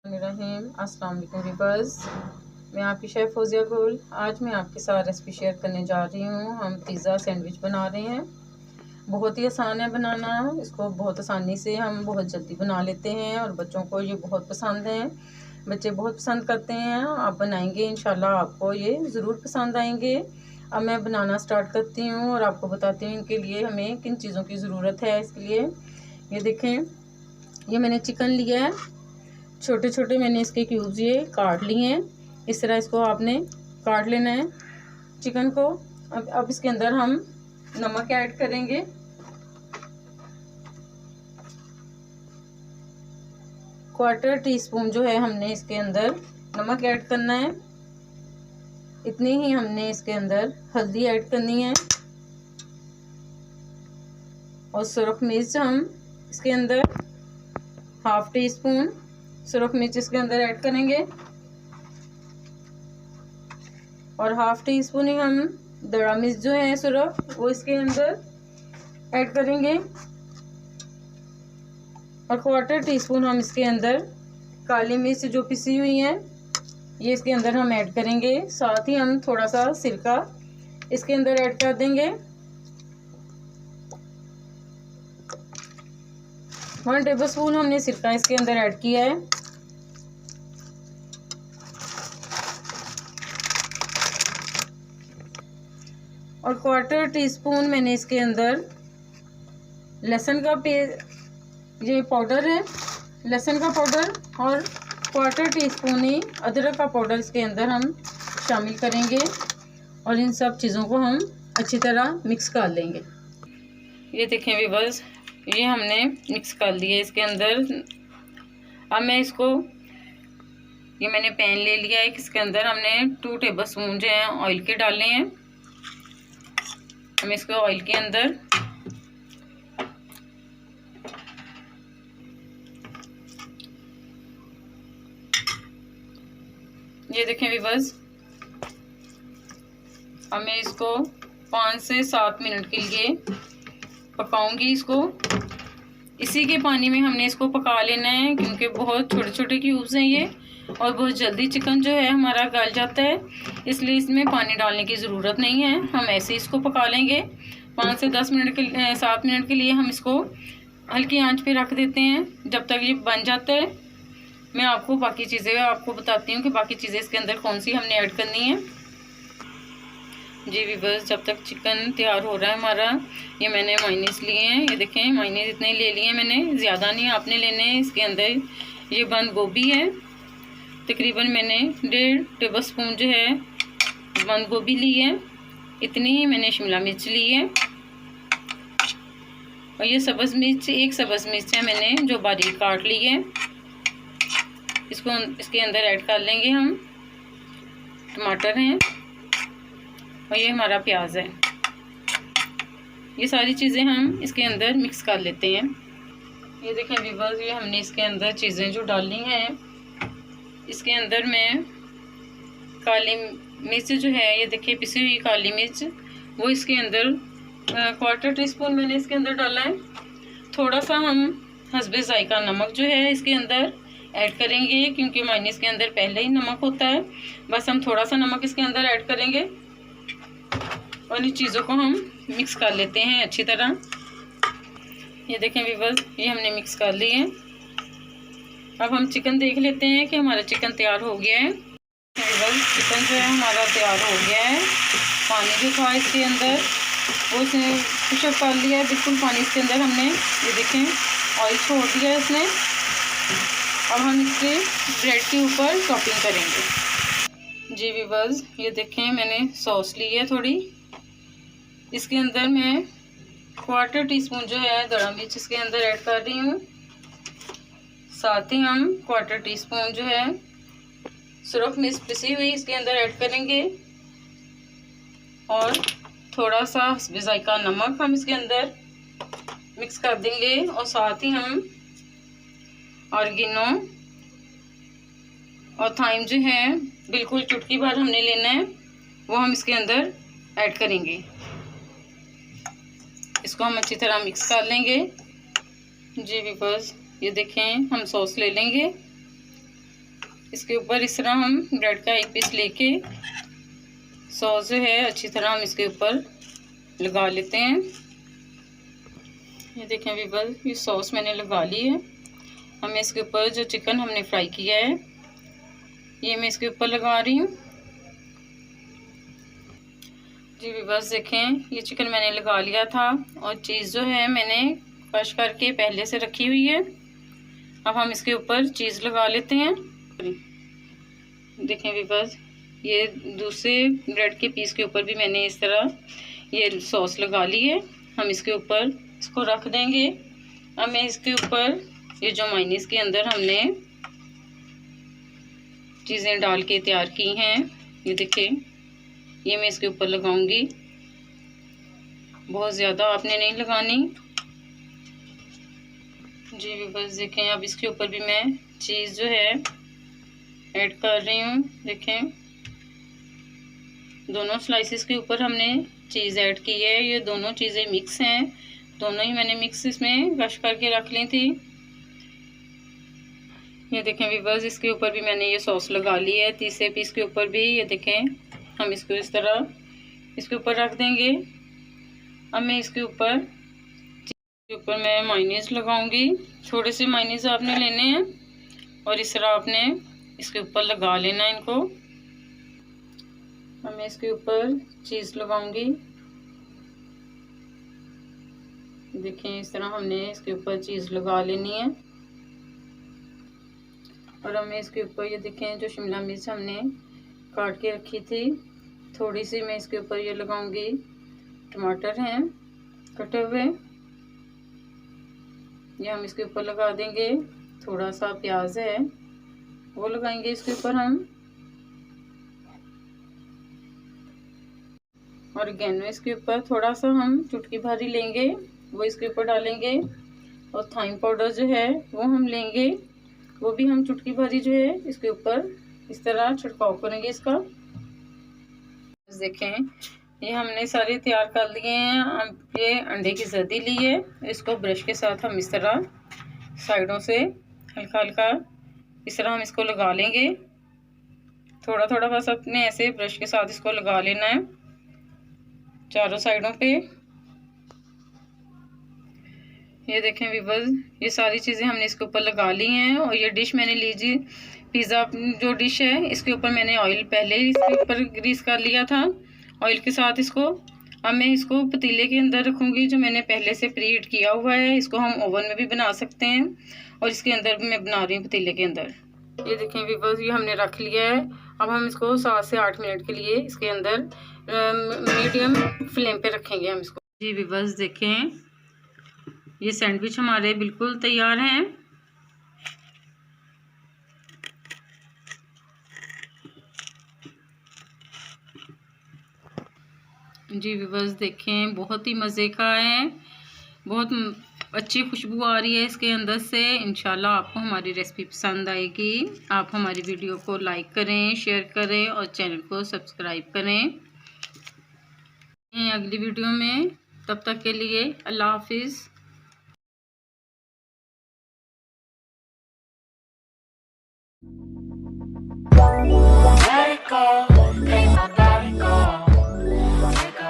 अस्सलाम वालेकुम व्यूअर्स, मैं आपकी शेफ़ फौजिया गुल। आज मैं आपके साथ रेसिपी शेयर करने जा रही हूँ। हम पिज़्ज़ा सैंडविच बना रहे हैं। बहुत ही आसान है बनाना। इसको बहुत आसानी से हम बहुत जल्दी बना लेते हैं और बच्चों को ये बहुत पसंद है। बच्चे बहुत पसंद करते हैं। आप बनाएंगे इंशाल्लाह आपको ये ज़रूर पसंद आएंगे। अब मैं बनाना स्टार्ट करती हूँ और आपको बताती हूँ इनके लिए हमें किन चीज़ों की ज़रूरत है। इसके लिए ये देखें, ये मैंने चिकन लिया है। छोटे छोटे मैंने इसके क्यूब्स ये काट लिए हैं। इस तरह इसको आपने काट लेना है चिकन को। अब इसके अंदर हम नमक ऐड करेंगे। क्वार्टर टीस्पून जो है हमने इसके अंदर नमक ऐड करना है। इतनी ही हमने इसके अंदर हल्दी ऐड करनी है और सुरख मिर्च हम इसके अंदर हाफ टी स्पून सुरख मिर्च इसके अंदर ऐड करेंगे और हाफ टी स्पून ही हम दड़ा मिर्च जो है सुरख वो इसके अंदर ऐड करेंगे और क्वार्टर टीस्पून हम इसके अंदर काली मिर्च जो पिसी हुई है ये इसके अंदर हम ऐड करेंगे। साथ ही हम थोड़ा सा सिरका इसके अंदर ऐड कर देंगे। 1 टेबलस्पून हमने सिरका इसके अंदर ऐड किया है और क्वार्टर टीस्पून मैंने इसके अंदर लहसुन का ये पाउडर है, लहसुन का पाउडर और क्वार्टर टीस्पून ही अदरक का पाउडर इसके अंदर हम शामिल करेंगे और इन सब चीज़ों को हम अच्छी तरह मिक्स कर लेंगे। ये देखें व्यूअर्स, ये हमने मिक्स कर लिया इसके अंदर। अब मैं इसको ये मैंने पैन ले लिया है। इसके अंदर हमने 2 टेबलस्पून जो है ऑयल के डालने हैं। हम इसको ऑयल के अंदर ये देखें व्यूअर्स, अब मैं इसको 5 से 7 मिनट के लिए पकाऊंगी। इसको इसी के पानी में हमने इसको पका लेना है क्योंकि बहुत छोटे छोटे क्यूब्स हैं ये और बहुत जल्दी चिकन जो है हमारा गल जाता है, इसलिए इसमें पानी डालने की ज़रूरत नहीं है। हम ऐसे इसको पका लेंगे 5 से 10 मिनट के 7 मिनट के लिए। हम इसको हल्की आंच पे रख देते हैं जब तक ये बन जाता है। मैं आपको बाकी चीज़ें आपको बताती हूँ कि बाकी चीज़ें इसके अंदर कौन सी हमने ऐड करनी है। जी व्यूअर्स, जब तक चिकन तैयार हो रहा है हमारा, ये मैंने मायनीस लिए हैं। ये देखें मायनीस इतने ले लिए हैं मैंने, ज़्यादा नहीं आपने लेने हैं। इसके अंदर ये बंद गोभी है, तकरीबन मैंने 1.5 टेबलस्पून जो है बंद गोभी ली है। इतनी ही मैंने शिमला मिर्च ली है और ये सब्ज़ मिर्च, एक सब्ज़ मिर्च है मैंने जो बारीक काट ली है। इसको इसके अंदर ऐड कर लेंगे हम। टमाटर हैं और ये हमारा प्याज है। ये सारी चीज़ें हम इसके अंदर मिक्स कर लेते हैं। ये देखें व्यूअर्स, ये हमने इसके अंदर चीज़ें जो डालनी हैं, इसके अंदर मैं काली मिर्च जो है ये देखिए पिसी हुई काली मिर्च वो इसके अंदर क्वार्टर टीस्पून मैंने इसके अंदर डाला है। थोड़ा सा हम हस्बे जायका नमक जो है इसके अंदर ऐड करेंगे क्योंकि मायनीस के अंदर पहले ही नमक होता है। बस हम थोड़ा सा नमक इसके अंदर ऐड करेंगे और इन चीज़ों को हम मिक्स कर लेते हैं अच्छी तरह। ये देखें व्यूअर्स, ये हमने मिक्स कर लिए हैं। अब हम चिकन देख लेते हैं कि हमारा चिकन तैयार हो गया है। व्यूअर्स, चिकन जो है हमारा तैयार हो गया है। पानी जो था इसके अंदर वो इसने पुशअप कर लिया है बिल्कुल पानी इसके अंदर। हमने ये देखें ऑयल छोड़ दिया है इसने। अब हम इसके ब्रेड के ऊपर टॉपिंग करेंगे। जी व्यूअर्स, ये देखें मैंने सॉस ली है थोड़ी। इसके अंदर मैं क्वार्टर टीस्पून जो है दड़ा मिर्च इसके अंदर ऐड कर रही हूँ। साथ ही हम क्वार्टर टीस्पून जो है सुरख मिर्च पिसी हुई इसके अंदर ऐड करेंगे और थोड़ा सा जायका नमक हम इसके अंदर मिक्स कर देंगे और साथ ही हम ऑरिगेनो और थाइम जो है बिल्कुल चुटकी भर हमने लेना है वो हम इसके अंदर ऐड करेंगे। इसको हम अच्छी तरह मिक्स कर लेंगे। जी व्यूअर्स, ये देखें हम सॉस ले लेंगे इसके ऊपर इस तरह हम ब्रेड का एक पीस लेके सॉस जो है अच्छी तरह हम इसके ऊपर लगा लेते हैं। ये देखें वीवर्स, ये सॉस मैंने लगा ली है। हमें इसके ऊपर जो चिकन हमने फ्राई किया है ये मैं इसके ऊपर लगा रही हूँ। जी वीवर्स देखें, ये चिकन मैंने लगा लिया था और चीज़ जो है मैंने क्रश करके पहले से रखी हुई है। अब हम इसके ऊपर चीज़ लगा लेते हैं। देखें वीवर्स, ये दूसरे ब्रेड के पीस के ऊपर भी मैंने इस तरह ये सॉस लगा ली है। हम इसके ऊपर इसको रख देंगे। अब मैं इसके ऊपर ये जो मायोनीज के अंदर हमने चीज़ें डाल के तैयार की हैं, ये देखें, ये मैं इसके ऊपर लगाऊंगी। बहुत ज़्यादा आपने नहीं लगानी। जी वीवर्स देखें, अब इसके ऊपर भी मैं चीज़ जो है ऐड कर रही हूँ। देखें, दोनों स्लाइसेस के ऊपर हमने चीज़ ऐड की है। ये दोनों चीज़ें मिक्स हैं, दोनों ही मैंने मिक्स इसमें क्रश करके रख ली थी। ये देखें वीवर्स, इसके ऊपर भी मैंने ये सॉस लगा ली है। तीसरे पीस के ऊपर भी ये देखें, हम इसको इस तरह इसके ऊपर रख देंगे। अब मैं इसके ऊपर मैं मायोनीज लगाऊंगी। थोड़े से मायोनीज आपने लेने हैं और इस तरह आपने इसके ऊपर लगा लेना है इनको। अब मैं इसके ऊपर चीज़ लगाऊंगी। देखें, इस तरह हमने इसके ऊपर चीज़ लगा लेनी है। और अब मैं इसके ऊपर ये देखें, जो शिमला मिर्च हमने काट के रखी थी थोड़ी सी मैं इसके ऊपर ये लगाऊंगी। टमाटर हैं कटे हुए, ये हम इसके ऊपर लगा देंगे। थोड़ा सा प्याज है वो लगाएंगे इसके ऊपर हम। और गैनो इसके ऊपर थोड़ा सा हम चुटकी भरी लेंगे, वो इसके ऊपर डालेंगे। और थाइम पाउडर जो है वो हम लेंगे, वो भी हम चुटकी भरी जो है इसके ऊपर इस तरह छिड़काव करेंगे इसका। देखें, ये हमने सारे तैयार कर लिए हैं। अब ये अंडे की जर्दी ली है, इसको ब्रश के साथ हम इस तरह साइडों से हल्का हल्का इस तरह हम इसको लगा लेंगे। थोड़ा थोड़ा बस अपने ऐसे ब्रश के साथ इसको लगा लेना है चारों साइडों पे। ये देखें वीवर्स, ये सारी चीज़ें हमने इसके ऊपर लगा ली हैं। और ये डिश मैंने लीजिए पिज़्ज़ा जो डिश है इसके ऊपर मैंने ऑयल पहले ही इसके ऊपर ग्रीस कर लिया था ऑयल के साथ इसको। अब मैं इसको पतीले के अंदर रखूँगी जो मैंने पहले से प्री हीट किया हुआ है। इसको हम ओवन में भी बना सकते हैं और इसके अंदर भी मैं बना रही हूँ पतीले के अंदर। ये देखें वीवर्स, ये हमने रख लिया है। अब हम इसको 7 से 8 मिनट के लिए इसके अंदर मीडियम फ्लेम पे रखेंगे हम इसको। जी वीवर्स देखें, ये सैंडविच हमारे बिल्कुल तैयार हैं। जी व्यूवर्स देखें, बहुत ही मज़े का है, बहुत अच्छी खुशबू आ रही है इसके अंदर से। इंशाल्लाह आपको हमारी रेसिपी पसंद आएगी। आप हमारी वीडियो को लाइक करें, शेयर करें और चैनल को सब्सक्राइब करें। अगली वीडियो में, तब तक के लिए अल्लाह हाफिज़।